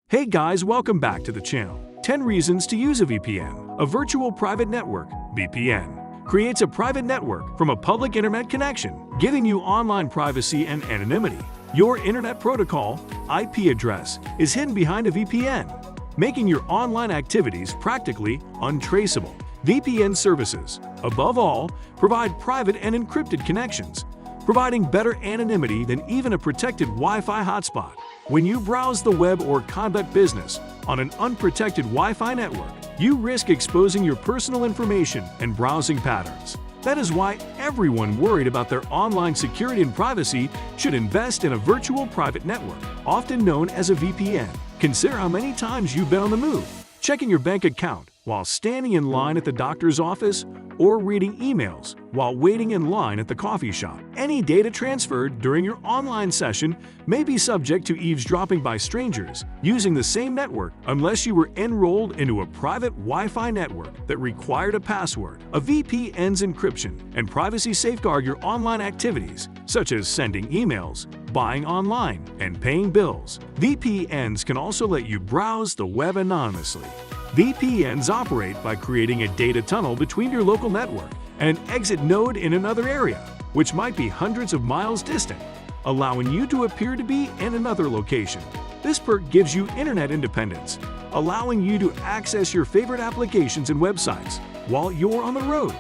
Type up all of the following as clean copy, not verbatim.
Hey guys, welcome back to the channel. 10 reasons to use a VPN. A virtual private network, VPN, creates a private network from a public internet connection, giving you online privacy and anonymity. Your internet protocol, IP address, is hidden behind a VPN, making your online activities practically untraceable. VPN services, above all, provide private and encrypted connections, providing better anonymity than even a protected Wi-Fi hotspot. When you browse the web or conduct business on an unprotected Wi-Fi network, you risk exposing your personal information and browsing patterns. That is why everyone worried about their online security and privacy should invest in a virtual private network, often known as a VPN. Consider how many times you've been on the move, checking your bank account while standing in line at the doctor's office, or reading emails while waiting in line at the coffee shop. Any data transferred during your online session may be subject to eavesdropping by strangers using the same network unless you were enrolled into a private Wi-Fi network that required a password. A VPN's encryption and privacy safeguard your online activities, such as sending emails, buying online, and paying bills. VPNs can also let you browse the web anonymously. VPNs operate by creating a data tunnel between your local network and an exit node in another area, which might be hundreds of miles distant, allowing you to appear to be in another location. This perk gives you internet independence, allowing you to access your favorite applications and websites while you're on the road.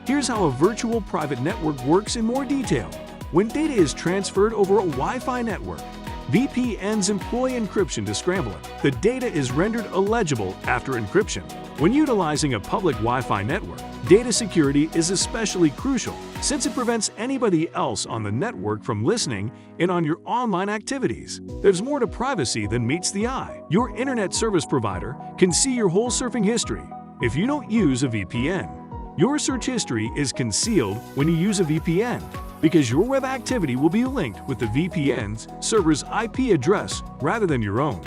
Here's how a virtual private network works in more detail. When data is transferred over a Wi-Fi network, VPNs employ encryption to scramble it. The data is rendered illegible after encryption. When utilizing a public Wi-Fi network, data security is especially crucial since it prevents anybody else on the network from listening in on your online activities. There's more to privacy than meets the eye. Your internet service provider can see your whole surfing history. If you don't use a VPN, your search history is concealed when you use a VPN, because your web activity will be linked with the VPN's server's IP address rather than your own.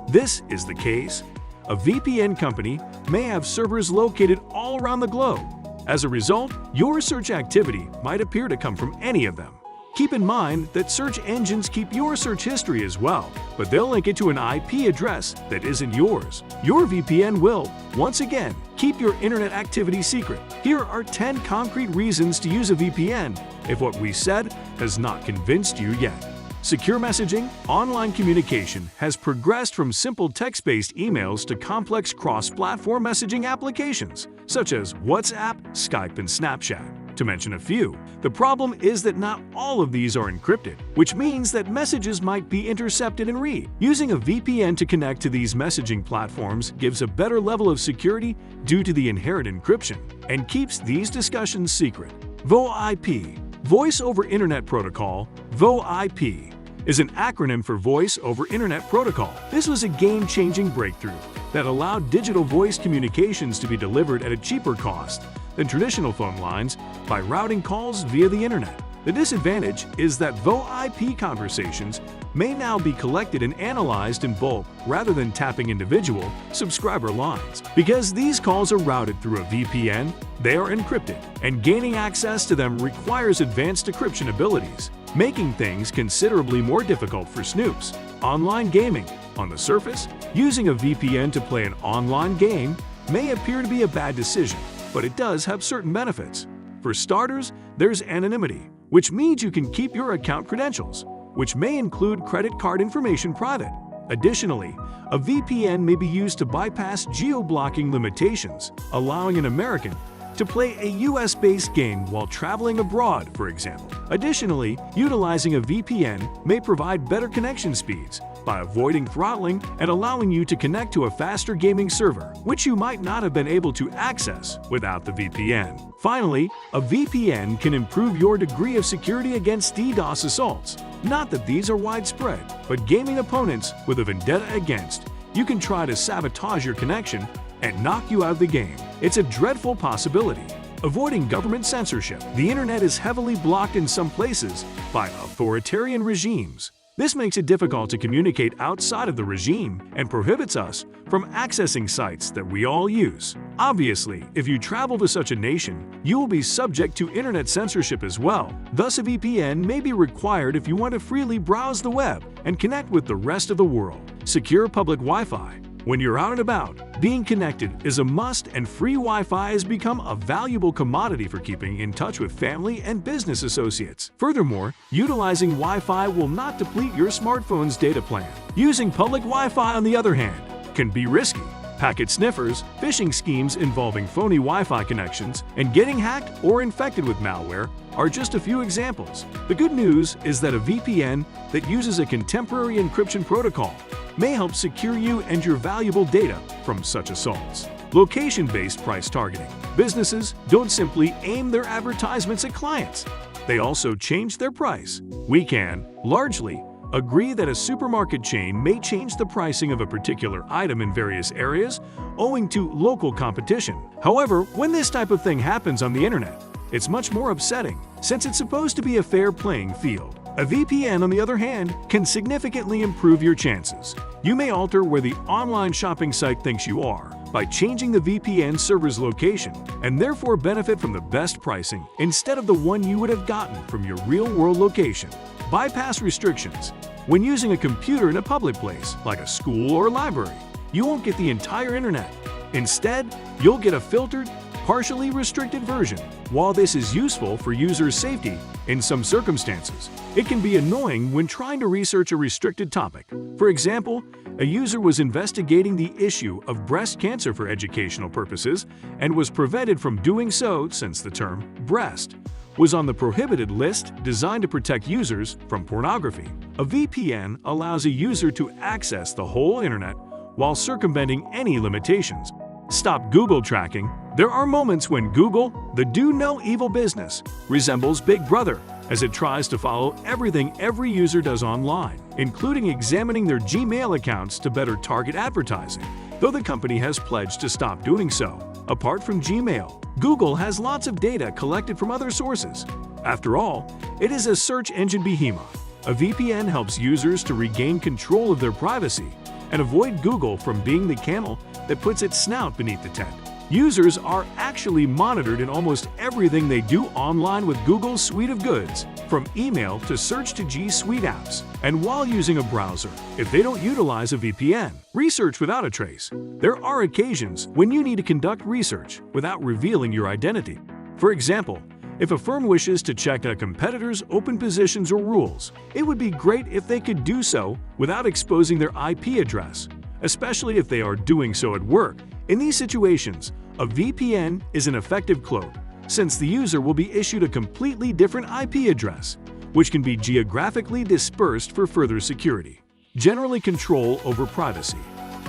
This is the case. A VPN company may have servers located all around the globe. As a result, your search activity might appear to come from any of them. Keep in mind that search engines keep your search history as well, but they'll link it to an IP address that isn't yours. Your VPN will, once again, keep your internet activity secret. Here are 10 concrete reasons to use a VPN if what we said has not convinced you yet. Secure messaging. Online communication has progressed from simple text-based emails to complex cross-platform messaging applications, such as WhatsApp, Skype, and Snapchat, to mention a few. The problem is that not all of these are encrypted, which means that messages might be intercepted and read. Using a VPN to connect to these messaging platforms gives a better level of security due to the inherent encryption and keeps these discussions secret. VoIP, Voice over Internet Protocol. VoIP is an acronym for Voice over Internet Protocol. This was a game-changing breakthrough that allowed digital voice communications to be delivered at a cheaper cost than traditional phone lines by routing calls via the internet. The disadvantage is that VoIP conversations may now be collected and analyzed in bulk rather than tapping individual subscriber lines. Because these calls are routed through a VPN, they are encrypted, and gaining access to them requires advanced decryption abilities, making things considerably more difficult for snoops. Online gaming. On the surface, using a VPN to play an online game may appear to be a bad decision, but it does have certain benefits. For starters, there's anonymity, which means you can keep your account credentials, which may include credit card information private. Additionally, a VPN may be used to bypass geo-blocking limitations, allowing an American to play a US-based game while traveling abroad, for example. Additionally, utilizing a VPN may provide better connection speeds by avoiding throttling and allowing you to connect to a faster gaming server, which you might not have been able to access without the VPN. Finally, a VPN can improve your degree of security against DDoS assaults. Not that these are widespread, but gaming opponents with a vendetta against you can try to sabotage your connection and knock you out of the game. It's a dreadful possibility. Avoiding government censorship. The internet is heavily blocked in some places by authoritarian regimes. This makes it difficult to communicate outside of the regime and prohibits us from accessing sites that we all use. Obviously, if you travel to such a nation, you will be subject to internet censorship as well. Thus, a VPN may be required if you want to freely browse the web and connect with the rest of the world. Secure public Wi-Fi. When you're out and about, being connected is a must, and free Wi-Fi has become a valuable commodity for keeping in touch with family and business associates. Furthermore, utilizing Wi-Fi will not deplete your smartphone's data plan. Using public Wi-Fi, on the other hand, can be risky. Packet sniffers, phishing schemes involving phony Wi-Fi connections, and getting hacked or infected with malware are just a few examples. The good news is that a VPN that uses a contemporary encryption protocol may help secure you and your valuable data from such assaults. Location-based price targeting. Businesses don't simply aim their advertisements at clients. They also change their price. We can, largely, agree that a supermarket chain may change the pricing of a particular item in various areas owing to local competition. However, when this type of thing happens on the internet, it's much more upsetting, since it's supposed to be a fair playing field. A VPN, on the other hand, can significantly improve your chances. You may alter where the online shopping site thinks you are by changing the VPN server's location, and therefore benefit from the best pricing instead of the one you would have gotten from your real-world location. Bypass restrictions. When using a computer in a public place, like a school or library, you won't get the entire internet. Instead, you'll get a filtered, partially restricted version. While this is useful for user safety in some circumstances, it can be annoying when trying to research a restricted topic. For example, a user was investigating the issue of breast cancer for educational purposes and was prevented from doing so since the term breast was on the prohibited list designed to protect users from pornography. A VPN allows a user to access the whole internet while circumventing any limitations. Stop Google tracking. There are moments when Google, the do no evil business, resembles Big Brother as it tries to follow everything every user does online, including examining their Gmail accounts to better target advertising, though the company has pledged to stop doing so. Apart from Gmail, Google has lots of data collected from other sources. After all, it is a search engine behemoth. A VPN helps users to regain control of their privacy and avoid Google from being the camel that puts its snout beneath the tent. Users are actually monitored in almost everything they do online with Google's suite of goods, from email to search to G Suite apps. And while using a browser, if they don't utilize a VPN, research without a trace. There are occasions when you need to conduct research without revealing your identity. For example, if a firm wishes to check a competitor's open positions or rules, it would be great if they could do so without exposing their IP address, especially if they are doing so at work. In these situations, a VPN is an effective cloak, since the user will be issued a completely different IP address, which can be geographically dispersed for further security. Generally, control over privacy.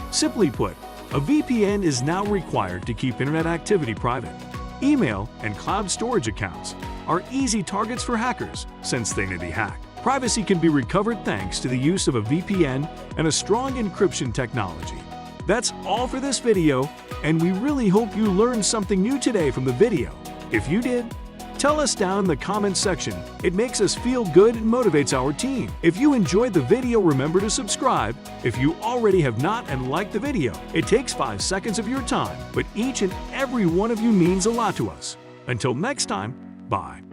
Simply put, a VPN is now required to keep internet activity private. Email and cloud storage accounts are easy targets for hackers since they may be hacked. Privacy can be recovered thanks to the use of a VPN and a strong encryption technology. That's all for this video, and we really hope you learned something new today from the video. If you did, tell us down in the comments section. It makes us feel good and motivates our team. If you enjoyed the video, remember to subscribe. If you already have not and liked the video, it takes 5 seconds of your time, but each and every one of you means a lot to us. Until next time, bye.